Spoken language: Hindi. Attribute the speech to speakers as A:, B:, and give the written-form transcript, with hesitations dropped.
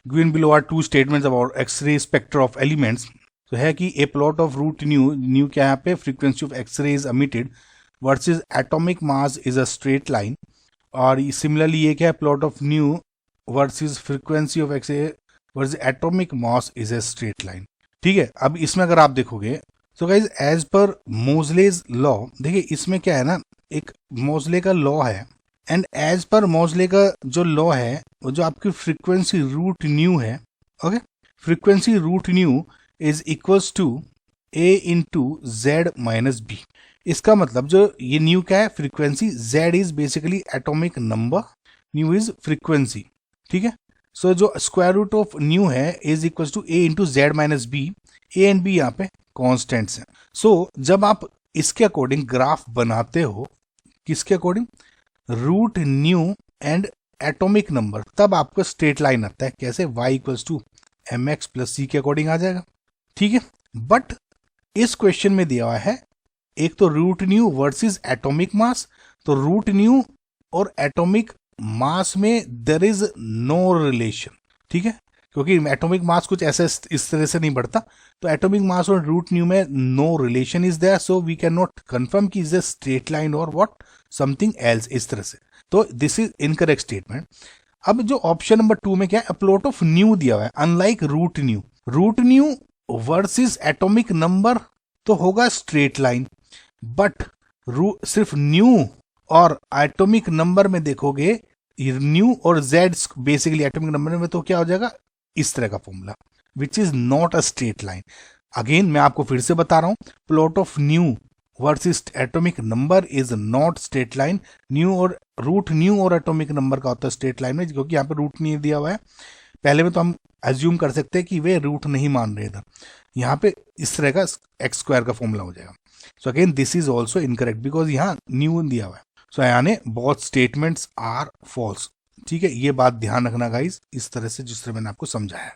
A: Given below are two statements about X ray spectra of elements. तो है कि A plot of root nu क्या है यहाँ पे, frequency of X ray is emitted versus atomic mass is a straight line. और सिमिलरली ये क्या है, plot of nu versus frequency of X ray versus atomic mass is a straight line. ठीक है, अब इसमें अगर आप देखोगे तो गाइज एज पर मोजलेज लॉ, देखिए इसमें क्या है ना, एक मोजले का लॉ है एंड एज पर मोजले का जो लॉ है वो जो आपकी फ्रीक्वेंसी रूट न्यू है, okay, frequency root nu is equals to A into Z minus B. इसका मतलब जो ये न्यू क्या है, frequency, Z is basically atomic number, nu is frequency. ठीक है, सो जो स्क्वायर रूट ऑफ न्यू है is equals to A into Z minus B, A and B यहाँ पे कॉन्स्टेंट्स हैं। सो जब आप इसके अकॉर्डिंग ग्राफ बनाते हो, किसके according, root new and atomic number, तब आपको स्ट्रेट लाइन आता है। कैसे, y equals to m x plus c के अकॉर्डिंग आ जाएगा। ठीक है, बट इस क्वेश्चन में दिया हुआ है एक तो root nu versus atomic mass, तो रूट न्यू और एटॉमिक मास में देयर इज नो रिलेशन। ठीक है, क्योंकि एटॉमिक मास कुछ ऐसे इस तरह से नहीं बढ़ता, तो एटॉमिक मास और रूट न्यू में no relation is there, so we can not confirm कि इज अ स्ट्रेट लाइन और व्हाट समथिंग एल्स, इस तरह से। तो दिस इज इनकरेक्ट स्टेटमेंट। अब जो ऑप्शन नंबर 2 में क्या है, प्लॉट ऑफ न्यू दिया हुआ है, unlike root nu versus atomic number तो होगा स्ट्रेट लाइन, बट सिर्फ न्यू और एटॉमिक नंबर में देखोगे, न्यू और जेड बेसिकली एटॉमिक नंबर में, तो क्या हो जाएगा, इस तरह का formula, which is not a straight line. Again मैं आपको फिर से बता रहा हूं, plot of nu versus atomic number is not straight line. New और रूट न्यू और एटॉमिक नंबर का होता है स्ट्रेट लाइन में, क्योंकि यहाँ पे रूट नहीं दिया हुआ है। पहले में तो हम एज्यूम कर सकते हैं कि वे रूट नहीं मान रहे थे, यहाँ पे इस तरह का एक्स स्क्वायर का फॉर्मूला हो जाएगा। So again this is also incorrect because यहाँ न्यू दिया हुआ है। सो यानी बोथ स्टेटमेंट्स आर फॉल्स। ठीक है, ये बात ध्यान रखना गाइस, इस तरह से जिस तरह मैंने आपको समझाया।